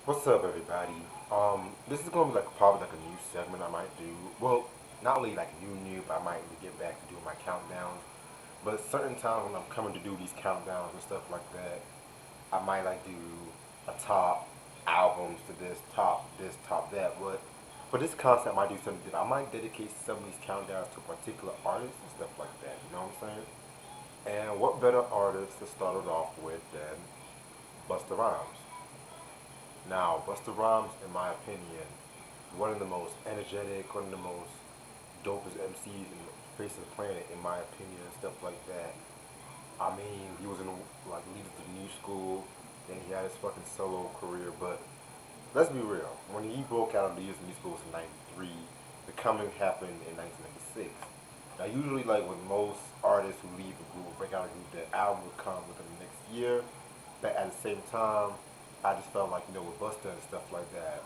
What's up, everybody? This is gonna be like probably like a new segment I might do. Well, not really like new, but I might get back to doing my countdowns. But certain times when I'm coming to do these countdowns and stuff like that, I might like do a top albums to this, top that. But for this concept, I might do something different. I might dedicate some of these countdowns to particular artists and stuff like that. You know what I'm saying? And what better artist to start it off with than Busta Rhymes? Now, Busta Rhymes, in my opinion, one of the most energetic, one of the most dopest MCs in the face of the planet, in my opinion, and stuff like that. I mean, he was in like leading the new school, then he had his fucking solo career. But let's be real, when he broke out of the new school was in '93. The coming happened in 1996. Now, usually, like with most artists who leave a group or break out of a group, their album would come within the next year. But at the same time, I just felt like, with Busta and stuff like that,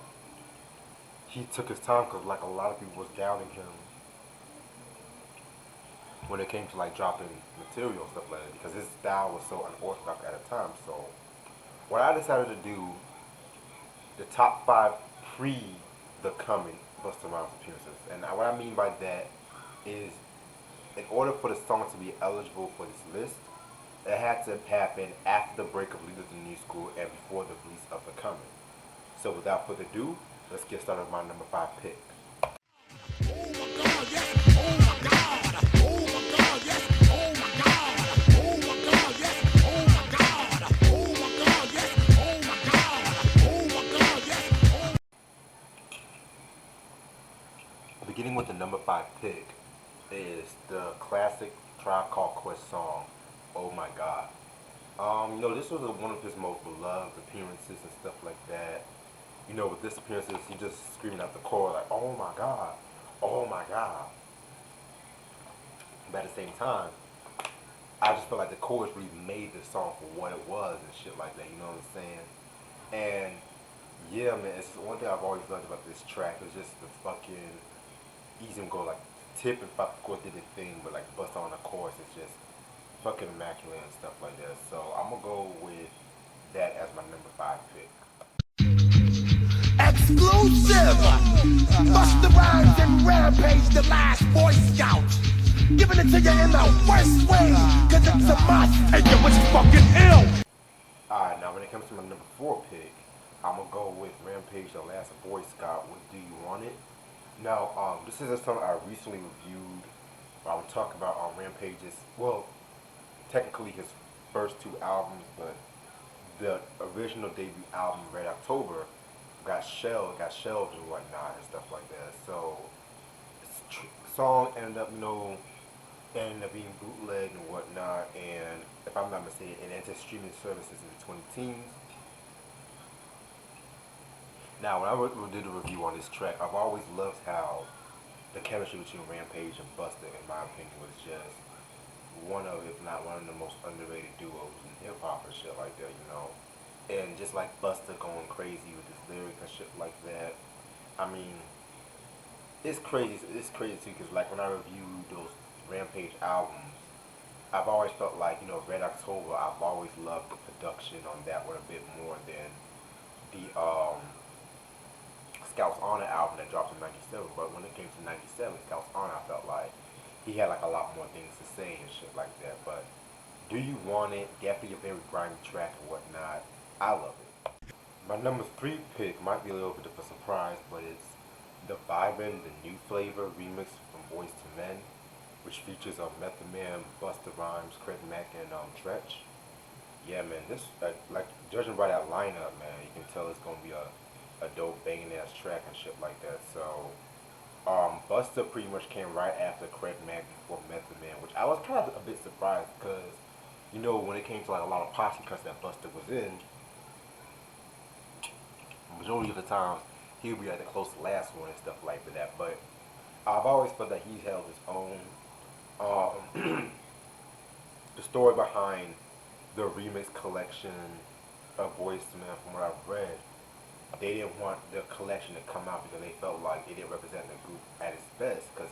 he took his time because like a lot of people was doubting him when it came to like dropping material and stuff like that because his style was so unorthodox at the time. So what I decided to do, the top five pre the coming Busta Rhymes appearances, and what I mean by that is, in order for the song to be eligible for this list, it had to happen after the break of Leader to New School and before the release of The Coming. So without further ado, let's get started with my number five pick. Beginning with the number five pick is the classic Tribe Called Quest song, "Oh My God." This was one of his most beloved appearances and stuff like that. With this appearances, he just screaming out the chorus like, "Oh my God, oh my God." But at the same time, I just felt like the chorus really made the song for what it was and shit like that. You know what I'm saying? And yeah, man, it's one thing I've always loved about this track is just the fucking easy and go like Tip and Pop of course did the thing, but like Busta on the chorus is just fucking immaculate and stuff like that. So I'm gonna go with that as my number five pick. Exclusive! Busta Rhymes and Rampage, the last Boy Scout. Giving it to you in the worst way, cause it's a must. And yo, it's fucking ill! Alright, now when it comes to my number four pick, I'm gonna go with Rampage, the last Boy Scout with Do You Want It? Now, this is a song I recently reviewed. I would talk about on Rampage's, well, technically his first two albums, but the original debut album, Red October, got shelved and whatnot and stuff like that. So the song ended up being bootlegged and whatnot. And if I'm not mistaken, it entered streaming services in the 20 teens. Now, when I did a review on this track, I've always loved how the chemistry between Rampage and Busta, in my opinion, was just one of, if not one of the most underrated duos in hip hop and shit like that. And just like Busta going crazy with his lyrics and shit like that. I mean, it's crazy. It's crazy too, because like when I reviewed those Rampage albums, I've always felt like Red October. I've always loved the production on that one a bit more than the Scouts Honor album that dropped in '97. But when it came to '97, Scouts Honor, I felt like he had like a lot more things to say and shit like that. But Do You Want It? Definitely a very grimy track and whatnot. I love it. My number three pick might be a little bit of a surprise, but it's the Vibin', the New Flavor remix from Boys to Men, which features Method Man, Busta Rhymes, Craig Mack, and Tretch. Yeah, man, this like judging by that lineup, man, you can tell it's gonna be a dope banging ass track and shit like that. So, Busta pretty much came right after Craig Mack before Method Man, which I was kind of a bit surprised because, when it came to like a lot of posse cuts that Busta was in, majority of the times he would be like the close to last one and stuff like that. But I've always felt that he held his own. The story behind the remix collection of Boys to Men, from what I've read, they didn't want the collection to come out because they felt like it didn't represent the group at its best. Because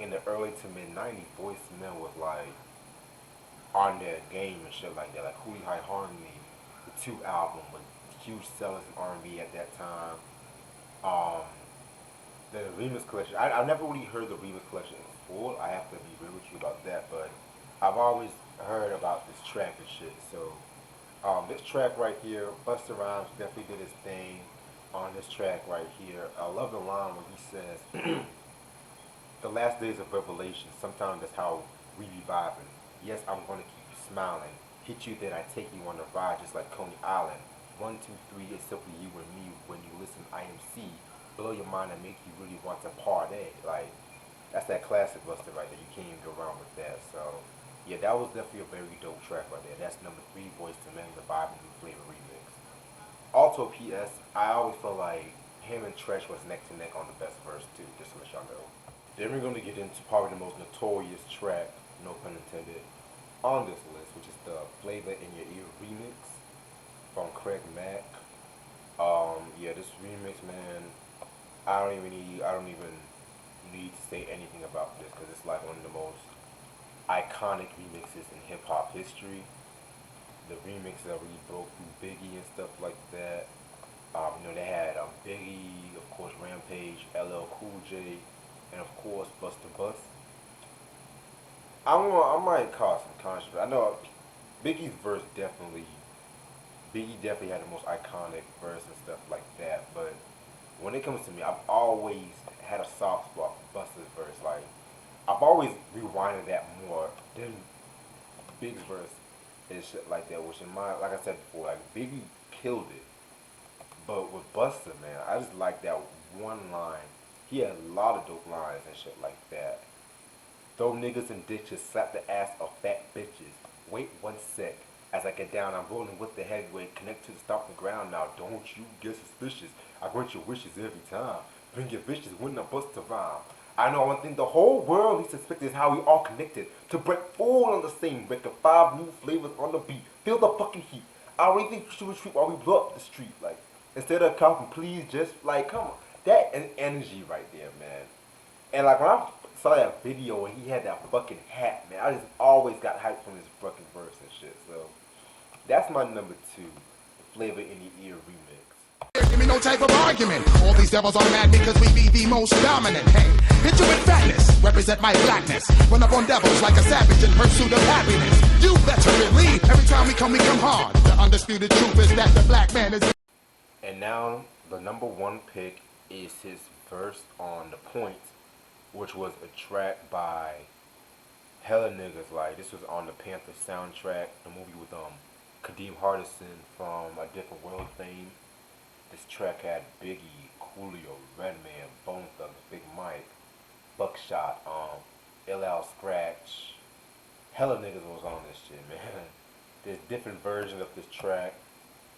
in the early to mid '90s, Boys to Men was like on their game and shit like that. Like Hootie High Harmony, the two album with huge sellers in R&B at that time. Um, the remix collection. I never really heard the remix collection in full. I have to be real with you about that, but I've always heard about this track and shit. So this track right here, Busta Rhymes definitely did his thing on this track right here. I love the line where he says, "The last days of revelation. Sometimes that's how we be vibing. Yes, I'm gonna keep you smiling. Hit you, then I take you on a ride just like Coney Island. 1, 2, 3 is simply you and me. When you listen, IMC. Blow your mind and make you really want to party." Like, that's that classic Busta right there. You can't even go wrong with that. So, yeah, that was definitely a very dope track right there. That's number 3, Voice to Men, the Vibe and New Flavor remix. Also, P.S. I always feel like him and Tresh was neck to neck on the best verse too. Just to let y'all know. Then we're gonna get into probably the most notorious track, no pun intended, on this list, which is the Flavor in Your Ear remix from Craig Mack. Yeah, this remix, man, I don't even need to say anything about this because it's like one of the most iconic remixes in hip hop history. The remix that really broke through Biggie and stuff like that. They had Biggie, of course, Rampage, LL Cool J, and of course Busta Bust. I might cause some controversy. I know Biggie's verse definitely, Biggie definitely had the most iconic verse and stuff like that. But when it comes to me, I've always had a soft spot for Busta's verse. Like, I've always rewinded that more than Big's verse and shit like that. Which in my, like I said before, like Biggie killed it. But with Busta, man, I just like that one line. He had a lot of dope lines and shit like that. Throw niggas in ditches, slap the ass of fat bitches. Wait 1 sec. As I get down, I'm rolling with the heavyweight. Connect to the stomping ground now. Don't you get suspicious. I grant your wishes every time. Bring your vicious when I bust a rhyme. I know one thing the whole world needs to expect is how we all connected. To break all on the same record. 5 new flavors on the beat. Feel the fucking heat. I don't even think you should retreat while we blow up the street. Like, instead of coughing, please just, like, come on. That energy right there, man. And like when I saw that video and he had that fucking hat, man, I just always got hyped from his fucking verse and shit. So that's my number 2, Flavor in the Ear remix. Give me no type of argument. All these devils are mad because we be the most dominant. Hey, hit you with fatness, represent my blackness. Run up on devils like a savage in pursuit of happiness. You better believe every time we come hard. The undisputed truth is that the black man is. And now the number 1 pick is his verse on The Point, which was a track by hella niggas. Like, this was on the Panther soundtrack, the movie with Kadeem Hardison from A Different World fame. This track had Biggie, Coolio, Redman, Bone Thugs, Big Mike, Buckshot, LL Scratch. Hella niggas was on this shit, man. There's different versions of this track.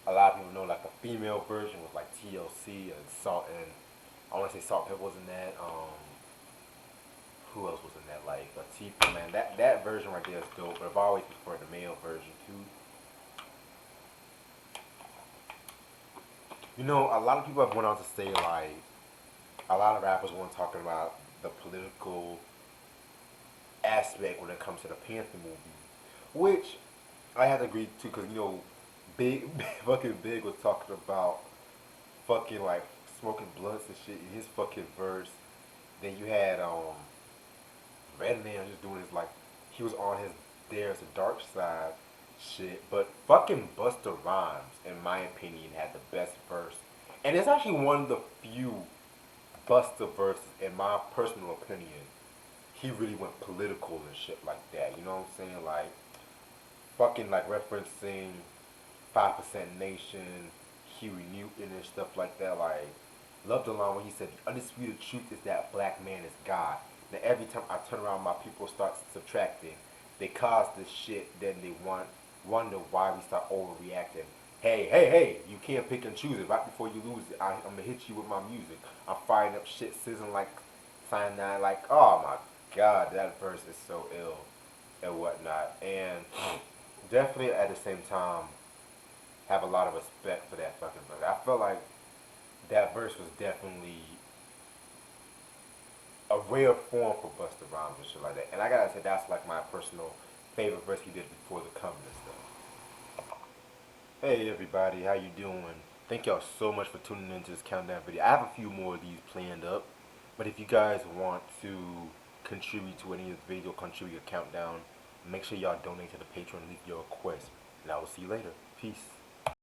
A lot of people know like the female version was like TLC and Salt, and I want to say Salt Pepper was in that. Who else was in that? Like a T, man. That version right there is dope. But I've always preferred the male version too. A lot of people have went on to say like a lot of rappers weren't talking about the political aspect when it comes to the Panther movie, which I had to agree to because Big fucking Big was talking about fucking like smoking blunts and shit in his fucking verse. Then you had Redman just doing his like he was on his There's a Dark Side shit. But fucking Busta Rhymes, in my opinion, had the best verse. And it's actually one of the few Busta verses, in my personal opinion. He really went political and shit like that. You know what I'm saying? Like fucking like referencing 5% Nation, Huey Newton and stuff like that. Like, love the line when he said, "The undisputed truth is that black man is God." Now every time I turn around, my people start subtracting. They cause this shit, then they wonder why we start overreacting. Hey, you can't pick and choose it. Right before you lose it, I'm gonna hit you with my music. I'm firing up shit, sizzling like cyanide. Like, oh my god, that verse is so ill and whatnot. And definitely at the same time, have a lot of respect for that fucking verse. I felt like that verse was definitely a rare form for Busta Rhymes and shit like that. And I gotta say, that's like my personal favorite verse he did before the coming and stuff. Hey everybody, how you doing? Thank y'all so much for tuning into this countdown video. I have a few more of these planned up, but if you guys want to contribute to any of this video, contribute a countdown, make sure y'all donate to the Patreon, leave your request, and I will see you later. Peace.